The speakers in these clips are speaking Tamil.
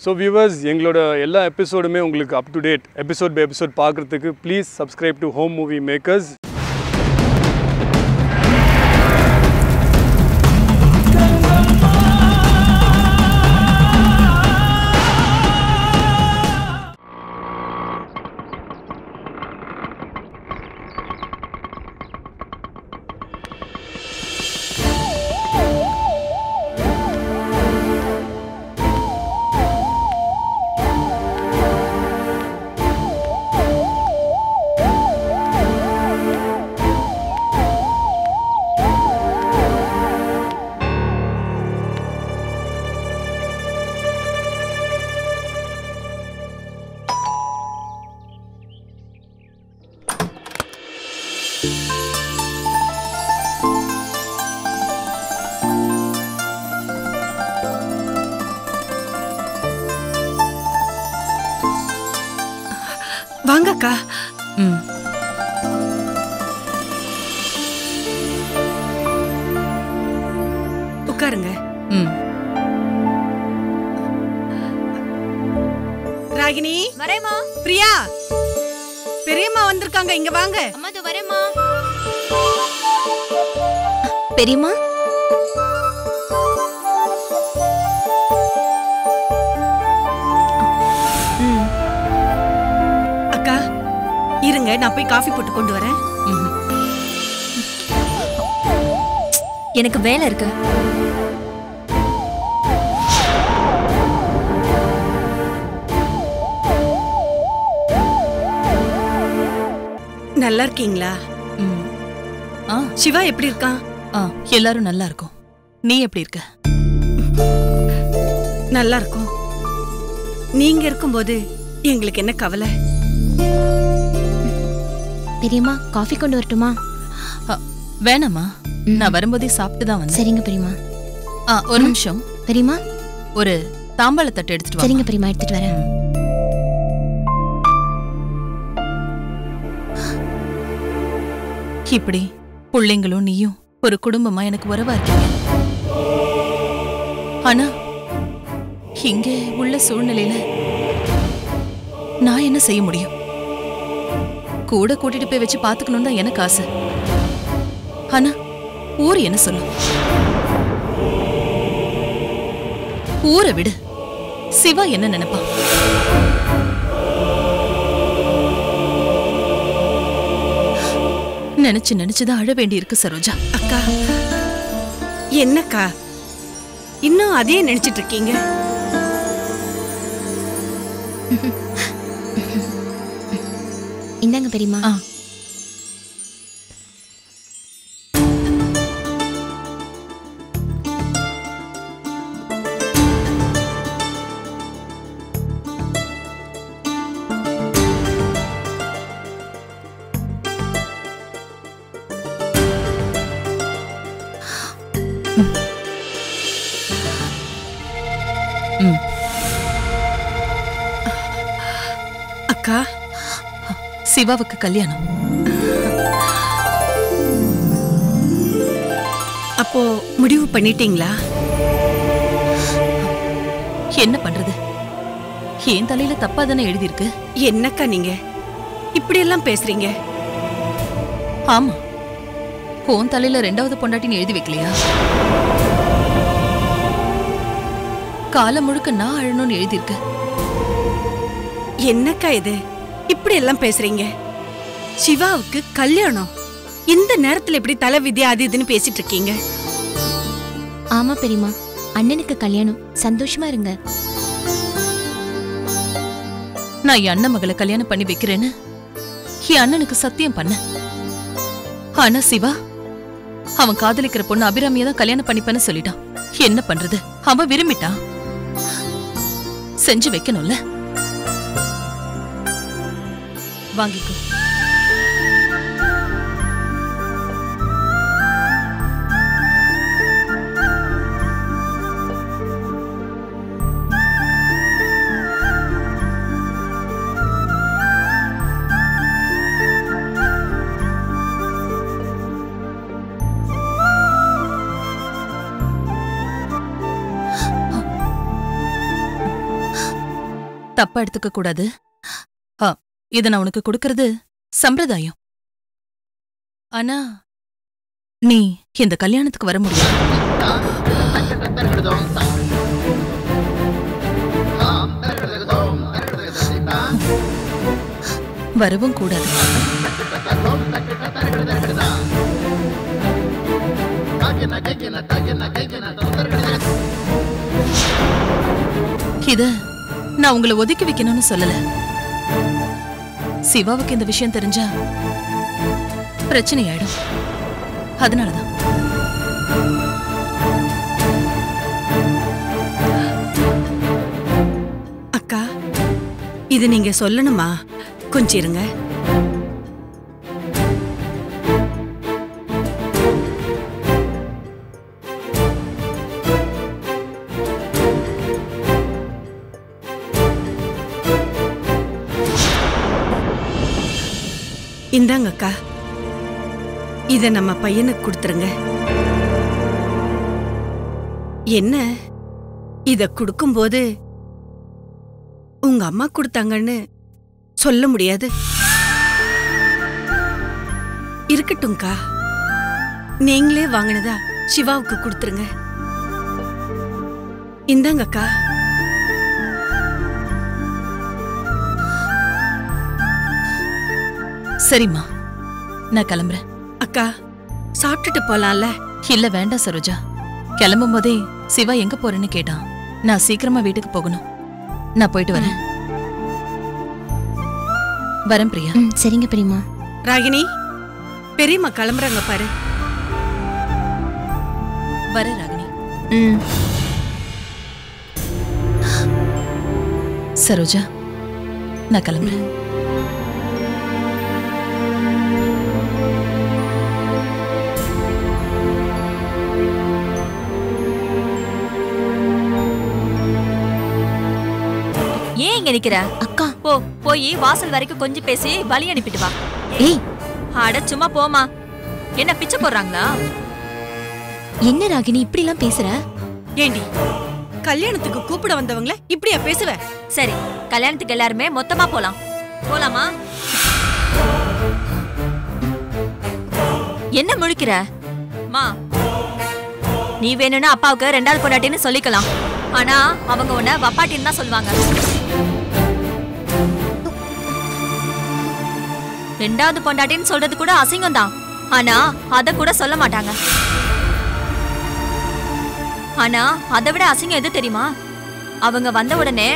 ஸோ வியூவர்ஸ், எங்களோட எல்லா எபிசோடுமே உங்களுக்கு up to date episode by episode பார்க்குறதுக்கு please subscribe to Home Movie Makers. வாங்கக்கா. உட்காருங்க. ராகினி வரேம்மா. பிரியா, பெரியம்மா வந்திருக்காங்க, இங்க வாங்க. அம்மா இதோ வரேம்மா. பெரியம்மா, அக்கா இருங்க, நான் போய் காஃபி போட்டு கொண்டு வரேன். எனக்கு வேலை இருக்கு. நல்லா இருக்கீங்களா? சிவா எப்படி இருக்கான்? எல்லாரும் நல்லா இருக்கும். நீ எப்படி இருக்க? நல்லா இருக்கும். நீங்க இருக்கும்போது எங்களுக்கு என்ன கவலை? பெரியம்மா, காஃபி கொண்டு வரட்டுமா? வேணாமா, நான் வரும்போதே சாப்பிட்டு தான் வந்தேன். சரிங்க பெரியம்மா. ஒரு நிமிஷம் பெரியம்மா, ஒரு தாம்பாள தட்டு எடுத்துட்டு வா. சரிங்க பெரியம்மா, எடுத்துட்டு வரேன். இப்படி பிள்ளைங்களும் நீயும் ஒரு குடும்பமா எனக்கு உறவா இருக்கீங்க. ஆனா இங்க உள்ள சூழ்நிலையில நான் என்ன செய்ய முடியும்? கூட கூட்டிட்டு போய் வச்சு பாத்துக்கணும் தான் எனக்கு ஆசை. ஆனா ஊர் என்ன சொல்லும்? ஊரை விடு, சிவா என்ன நினைப்பான்? நினைச்சு நினைச்சுதான் அழ வேண்டி இருக்கு சரோஜா. அக்கா, என்னக்கா இன்னும் அதே நினைச்சிட்டு இருக்கீங்க? இந்தாங்க பெரியம்மா. அக்கா, சிவாவுக்கு கல்யாணம். அப்போ முடிவு பண்ணிட்டீங்களா? என்ன பண்றது? என் தலையில தப்பா தானே எழுதியிருக்கு. என்னக்கா நீங்க இப்படி எல்லாம் பேசுறீங்க? ஆமா, உன் தலையில 2வது பொண்டாட்டின்னு எழுதி வைக்கலையா? காலம் முழுக்க நான் அழணும்னு எழுதியிருக்கு. என்னக்கா இது இப்படி எல்லாம் பேசுறீங்க? சிவாவுக்கு கல்யாணம், இந்த நேரத்துல எப்படி தலை விதி அது இதுன்னு பேசிட்டு இருக்கீங்க? ஆமா பெரியம்மா, அண்ணனுக்கு கல்யாணம். சந்தோஷமா இருங்க. நான் என் அண்ணன் மகளை கல்யாணம் பண்ணி வைக்கிறேன்னு என் அண்ணனுக்கு சத்தியம் பண்ண. ஆனா சிவா அவன் காதலிக்கிற பொண்ணு அபிராமியை தான் கல்யாணம் பண்ணிப்பேன்னு சொல்லிட்டான். என்ன பண்றது? அவன் விரும்பிட்டான், செஞ்சு வைக்கணும்ல. வாங்கிக்கோ. தப்பா எடுத்துக்க கூடாது. இத நான் உனக்கு கொடுக்கறது சம்பிரதாயம். ஆனா நீ இந்த கல்யாணத்துக்கு வர முடியாது. வரவும் கூடாது. இத நான் உங்களை ஒதுக்கி வைக்கணும்னு சொல்லல. சிவாவுக்கு இந்த விஷயம் தெரிஞ்சா பிரச்சனை ஆயிடும். அதனாலதான். அக்கா, இது நீங்க சொல்லணுமா? கொஞ்சம் இருங்க. இந்தாங்க அக்கா, இத நம்ம பையனுக்கு கொடுத்துருங்க. என்ன, இத கொடுக்கும்போது உங்க அம்மா கொடுத்தாங்கன்னு சொல்ல முடியாது. இருக்கட்டும்க்கா, நீங்களே வாங்கினதா சிவாவுக்கு கொடுத்துருங்க. இந்தாங்க அக்கா. சரிம்மா, நான் கிளம்புறேன். அக்கா, சாப்பிட்டுட்டு போலாம்ல? இல்ல வேண்டாம் சரோஜா. கிளம்பும் போதே சிவா எங்க போறேன்னு கேட்டான். நான் சீக்கிரமா வீட்டுக்கு போகணும். நான் போயிட்டு வரேன். வரேன் பிரியா. சரிங்க பெரியம்மா. ராகினி, பெரியம்மா கிளம்புறாங்க பாரு. வரேன் ராகினி. சரோஜா, நான் கிளம்புறேன். ஏன் இங்க நிக்கிற? அக்கா, போய் வாசல் வரைக்கும் கொஞ்சம் பேசி பலி அனுப்பிட்டு வா. ஏய், அட சும்மா போமா. என்ன பிச்சை போடுறாங்களா? என்ன ராகினி இப்படி எல்லாம் பேசுற? ஏண்டி, கல்யாணத்துக்கு கூப்பிட வந்தவங்கள இப்படியா பேசுவ? சரி, கல்யாணத்துக்கு எல்லாருமே மொத்தமா போலாம். போலாமா? என்ன முழிக்கிற? மா, நீ வேணும்னா அப்பாவுக்கு ரெண்டாவது பொண்டாட்டின்னு சொல்லிக்கலாம். ஆனா அவங்க உன்ன வப்பாட்டின்னு தான் சொல்லுவாங்க. ரெண்டாவது பொண்டாட்டின்னு சொல்றது கூட அசிங்கம் தான். ஆனா அத கூட சொல்ல மாட்டாங்க. ஆனா அதை விட அசிங்கம் எது தெரியுமா? அவங்க வந்த உடனே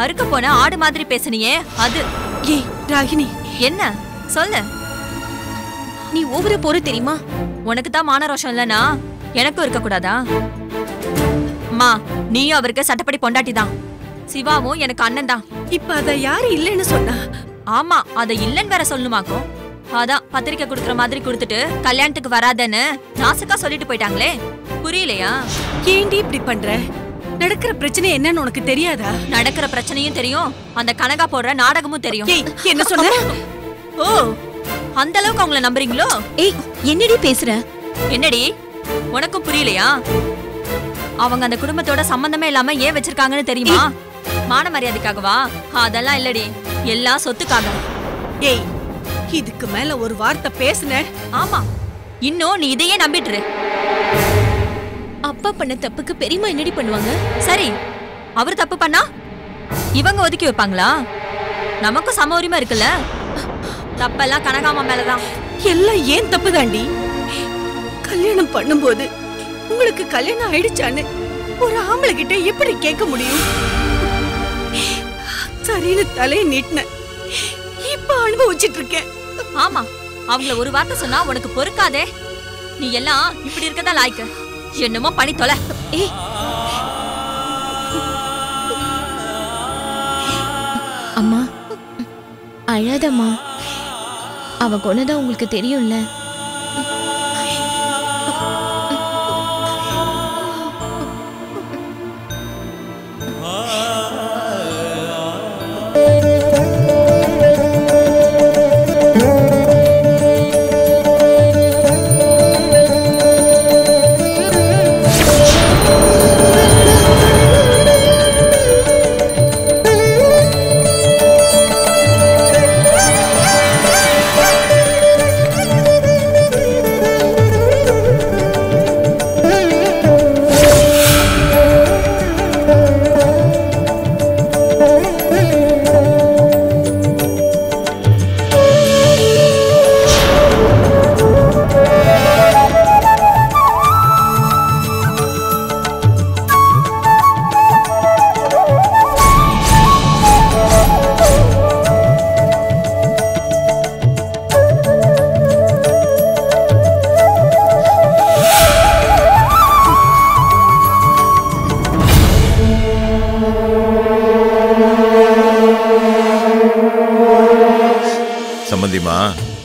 அறுக்க போன ஆடு மாதிரி பேசுனியே அது. ஏய் ராகினி, என்ன சொல்லு. நீ ஓவர போற தெரியுமா? உனக்கு தான் மான ரோஷம் இல்லனா எனக்கும் இருக்க கூடாதா? அம்மா, நீயும் அவருக்கு சட்டப்படி பொண்டாட்டி தான். சிவாவும் எனக்கு அண்ணன் தான். இப்ப அத யாரு இல்லைன்னு சொன்னா? ஆமா, அத இல்லன்னு வேற சொல்லணுமாக்கும். அதான் பத்திரிக்கை குடுக்கற மாதிரி கொடுத்துட்டு கல்யாணத்துக்கு வராதன்னு நாசுக்கா சொல்லிட்டு போயிட்டாங்களே. புரியலையா? ஏண்டி இப்படி பண்ற? நடக்கிற பிரச்சனை என்னன்னு உனக்கு தெரியாதா? நடக்கிற பிரச்சனையும் தெரியும், அந்த கனகா போடுற நாடகமும் தெரியும். ஏய், என்ன சொன்ன? ஓ, அந்த அளவுக்கு அவங்கள நம்புறீங்களோ? ஏய், என்னடி பேசுற? என்னடி, உனக்கும் புரியலையா? அவங்க அந்த குடும்பத்தோட சம்பந்தமே இல்லாம ஏன் வச்சிருக்காங்கன்னு தெரியுமா? மான மரியாதைக்காகவா? அதெல்லாம் இல்லடி, எல்லாம் சொத்துக்காக. ஏய், இதுக்கு மேல ஒரு வார்த்தை பேசுன? ஆமா, இன்னும் நீ இதையே நம்பிட்டு. அப்பா பண்ண தப்புக்கு பெரியம்மா என்னடி பண்ணுவாங்க? சரி, அவர் தப்பு பண்ணா இவங்க ஒதுக்கி வைப்பாங்களா? நமக்கும் சம உரிமை இருக்குல்ல. தப்பெல்லாம் கனகாமா மேலதான். எல்லாம் ஏன் தப்பு தாண்டி? கல்யாணம் பண்ணும்போது உங்களுக்கு கல்யாணம் ஆயிடுச்சான்னு ஒரு ஆம்பளை கிட்ட எப்படி கேட்க முடியும்? சரின்னு தலையை நீட்டின, இப்ப அனுபவிச்சிட்டு இருக்கேன். ஆமா, அவங்கள ஒரு வார்த்தை சொன்னா உனக்கு பொறுக்காதே. நீ எல்லாம் இப்படி இருக்கதா லாய்க்கு. என்னமோ பண்ணி தொலை. ஏய், அம்மா அழாதம்மா. அவ கொன்னதான் உங்களுக்கு தெரியும்ல.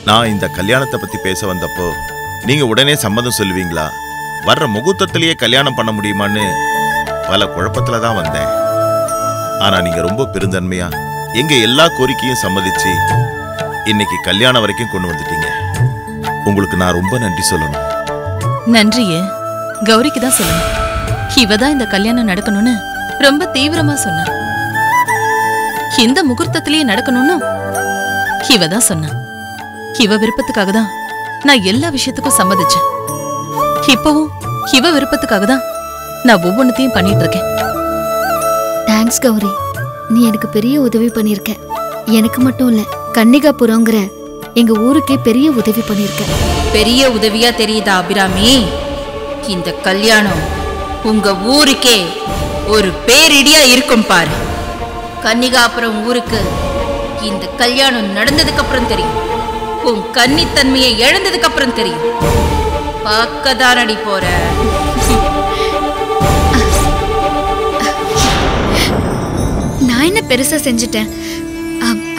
நான் இந்த கல்யாணத்தை பத்தி பேச வந்தப்போ நீங்க உடனே சம்மதம் சொல்லுவீங்களா, வர்ற முகூர்த்தத்திலேயே கல்யாணம் பண்ண முடியுமான்னு பல குழப்பத்துல தான் வந்தேன். ஆனா நீங்க ரொம்ப பெருந்தன்மையா எங்க எல்லா கோரிக்கையும் சம்மதிச்சு இன்னைக்கு கல்யாணம் வரைக்கும் கொண்டு வந்துட்டீங்க. உங்களுக்கு நான் ரொம்ப நன்றி சொல்லணும். நன்றியே கௌரிக்கு தான் சொல்லணும். இவ தான் இந்த கல்யாணம் நடக்கணும்னு ரொம்ப தீவிரமா சொன்னா. இந்த முகூர்த்தத்திலேயே நடக்கணும்னு இவ தான் சொன்னா. இவ விருப்பத்துக்காக தான் நான் எல்லா விஷயத்துக்கும் சம்மதிச்சேன். இப்பவும் இவ விருப்பத்துக்காக தான் நான் ஒவ்வொன்னத்தையும் பண்ணிட்டு இருக்கேன். தேங்க்ஸ் கௌரி, நீ எனக்கு பெரிய உதவி பண்ணிருக்க. எனக்கு மட்டும் இல்ல, கன்னிகாபுரம்ங்கிற எங்க ஊருக்கே பெரிய உதவி பண்ணிருக்க. பெரிய உதவியா தெரியுதா அபிராமி? இந்த கல்யாணம் உங்க ஊருக்கே ஒரு பேரிடியா இருக்கும் பாரு. கன்னிகாபுரம் ஊருக்கு இந்த கல்யாணம் நடந்ததுக்கு அப்புறம் தெரியும், உன் கன்னித்தன்மையை இழந்ததுக்கு அப்புறம் தெரியும். பார்க்கதானடி போற. நான் என்ன பெருசா செஞ்சுட்டேன்?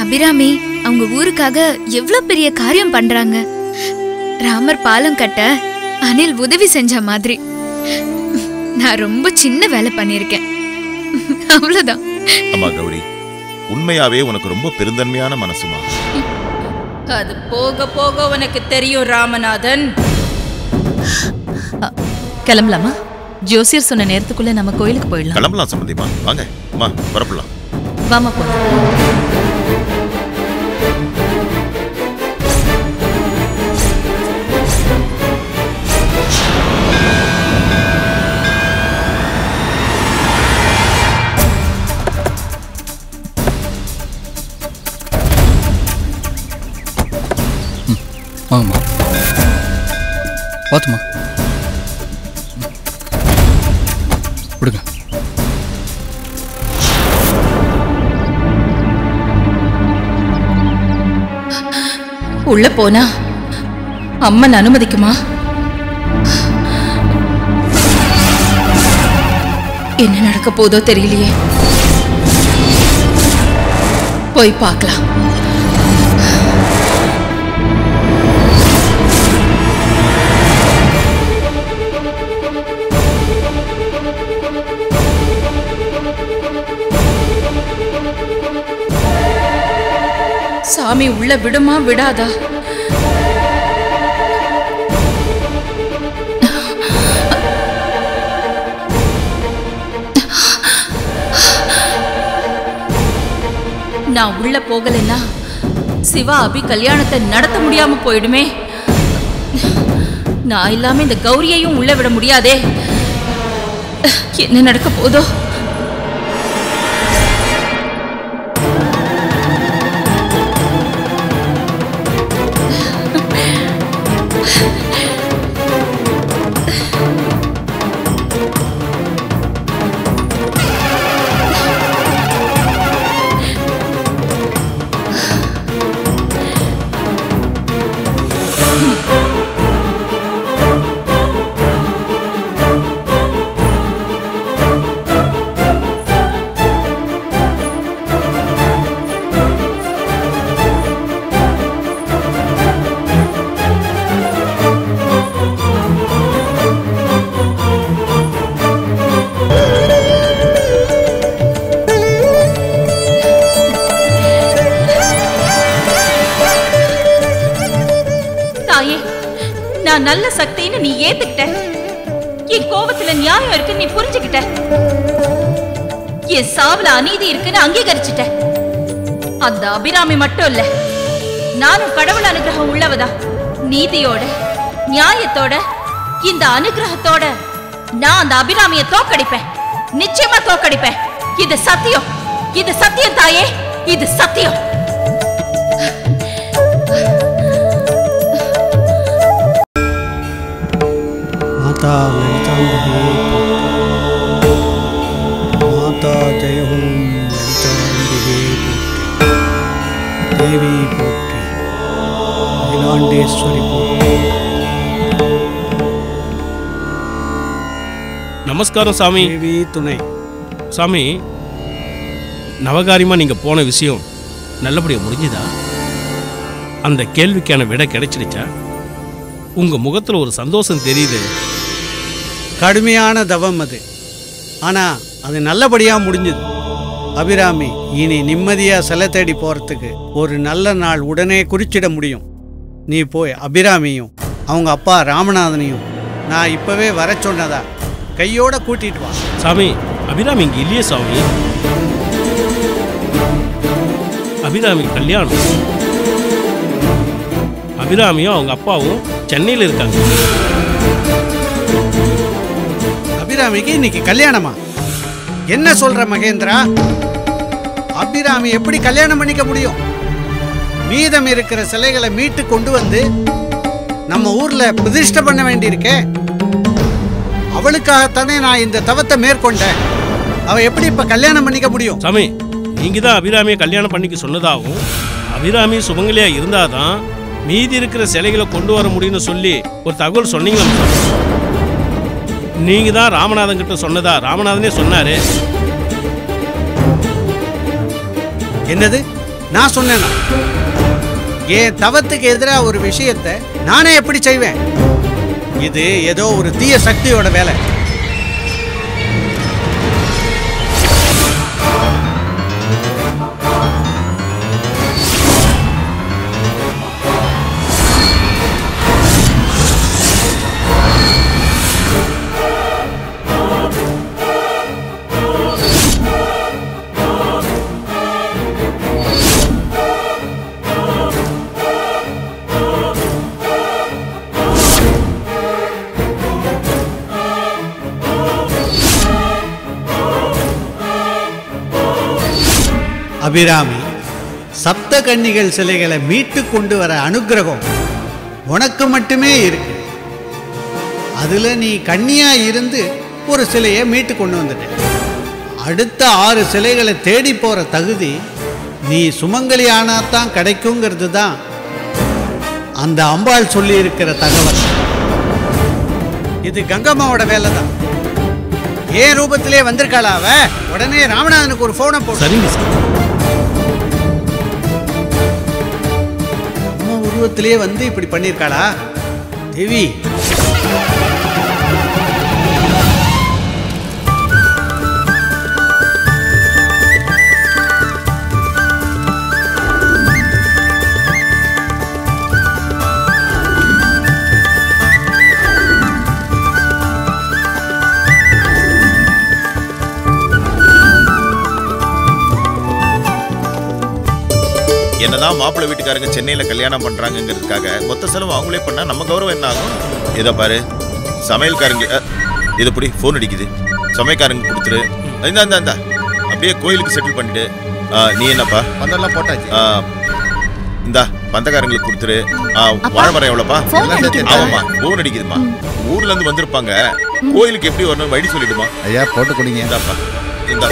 அபிராமி அவங்க ஊருக்காக எவ்வளவு பெரிய காரியம் பண்றாங்க. ராமர் பாலம் கட்ட அனில் உதவி செஞ்ச மாதிரி நான் ரொம்ப சின்ன வேலை பண்ணிருக்கேன், அவ்வளவுதான். அம்மா கௌரி, உண்மையாவே உனக்கு ரொம்ப பெருந்தன்மையான மனசுமா. அது போக போக உனக்கு தெரியும் ராமநாதன். கிளம்பலாமா? ஜோசியர் சொன்ன நேரத்துக்குள்ள நம்ம கோயிலுக்கு போயிடலாம். கிளம்பலாம் சம்பந்திமா, வாங்க அம்மா வரப்படலாம். வாமா போலாம். வாங்கம்மா, பார்த்துமா விடுங்க. உள்ள போனா அம்மன் அனுமதிக்குமா? என்ன நடக்க போதோ தெரியலையே. போய் பார்க்கலாம். சாமி உள்ள விடுமா விடாதா? நான் உள்ள போகலன்னா சிவா அபி கல்யாணத்தை நடத்த முடியாம போயிடுமே. நான் இல்லாம இந்த கௌரியையும் உள்ள விட முடியாதே. என்ன நடக்க போதோ? நான் நல்ல சக்தின்னு நீ ஏத்துக்கிட்ட. என் கோபத்துல நியாயம் இருக்கு நீ புரிஞ்சுக்கிட்ட. என் சாவுல அநீதி இருக்குன்னு அங்கீகரிச்சுட்ட. அந்த அபிராமி மட்டும் இல்ல, நானும் கடவுள் அனுகிரகம் உள்ளவதா. நீதியோட நியாயத்தோட இந்த அனுகிரகத்தோட நான் அந்த அபிராமிய தோக்கடிப்பேன். நிச்சயமா தோக்கடிப்பேன். இது சத்தியம், இது சத்தியம் தாயே, இது சத்தியம். माता ललितांबे, माता जय हो ललितांबे, देवी पोट्री, अखिलांडेश्वरी पोट्री. நமஸ்காரம் சாமி. தேவி துணை. சாமி, நவகாரியமா நீங்க போன விஷயம் நல்லபடியா முடிஞ்சுதா? அந்த கேள்விக்கான விடை கிடைச்சிடுச்சா? உங்க முகத்துல ஒரு சந்தோஷம் தெரியுது. கடுமையான தவம் அது. ஆனா அது நல்லபடியா முடிஞ்சது. அபிராமி இனி நிம்மதியா சிலை தேடி போறதுக்கு ஒரு நல்ல நாள் உடனே குறிச்சிட முடியும். நீ போய் அபிராமியும் அவங்க அப்பா ராமநாதனையும் நான் இப்பவே வர சொன்னதா கையோட கூட்டிட்டு வா. சாமி, அபிராமி இங்க இல்லையே சாமி. அபிராமி கல்யாணம். அபிராமியும் அவங்க அப்பாவும் சென்னையில் இருக்காங்க. அபிராமிக்கு இன்னைக்கு கல்யாணமா? என்ன சொல்ற மகேந்திரா? அபிராமி எப்படி கல்யாணம் பண்ணிக்க முடியும்? மீதம் இருக்கிற சிலைகளை மீட்டு கொண்டு வந்து நம்ம ஊர்ல பிரதிஷ்டை பண்ண வேண்டியிருக்கே. அவளுக்காகத்தானே நான் இந்த தவத்தை மேற்கொண்டேன். அவ எப்படி இப்ப கல்யாணம் பண்ணிக்க முடியும்? சாமி, நீங்க தான் அபிராமியை கல்யாணம் பண்ணிக்க சொன்னதாகவும் அபிராமி சுமங்கலியா இருந்தாதான் மீதி இருக்கிற சிலைகளை கொண்டு வர முடியும்னு சொல்லி ஒரு தகவல் சொன்னீங்களா? நீங்க தான் ராமநாதன் கிட்ட சொன்னதா ராமநாதனே சொன்னாரு. என்னது? நான் சொன்னேனா? என் தவத்துக்கு எதிராக ஒரு விஷயத்தை நானே எப்படி செய்வேன்? இது ஏதோ ஒரு தீய சக்தியோட வேலை. அபிராமி, சப்த கன்னிகள் சிலைகளை மீட்டு கொண்டு வர அனுக்கிரகம் உனக்கு மட்டுமே இருக்கு. அதுல நீ கன்னியா இருந்து ஒரு சிலையை மீட்டு கொண்டு வந்துட்ட. அடுத்த 6 சிலைகளை தேடி போற தகுதி நீ சுமங்கலி ஆனாத்தான் கிடைக்குங்கிறது தான் அந்த அம்பாள் சொல்லி இருக்கிற தகவல். இது கங்கம்மாவோட வேலை தான். ஏன் ரூபத்திலே வந்திருக்காளா அவ? உடனே ராமநாதனுக்கு ஒரு போனை போடு. சரிங்க சார். உருவத்திலே வந்து இப்படி பண்ணிருக்காளா தேவி? என்னதான் மாப்பிள்ளை வீட்டுக்காரங்க சென்னையில கல்யாணம் பண்றாங்கிறதுக்காக மொத்த செலவு அவங்களே பண்ணா நம்ம கௌரவம் என்ன ஆகும்? இதை பாரு, சமையல்காரங்க இதை புடி, போன் அடிக்குது, சமையல்காரங்க கொடுத்துரு. இந்த அப்படியே கோயிலுக்கு செட்டில் பண்ணிட்டு. நீ என்னப்பா பந்தெல்லாம் போட்டாச்சு? இந்த பந்தக்காரங்களுக்கு கொடுத்துரு. வாழைமரம் எவ்வளோப்பா? ஆமாம்மா, போன் அடிக்குதுமா. ஊர்ல இருந்து வந்திருப்பாங்க, கோயிலுக்கு எப்படி வரணும் வழி சொல்லிடுமா? ஐயா போட்டு கொடுங்க. இந்தாப்பா, இந்த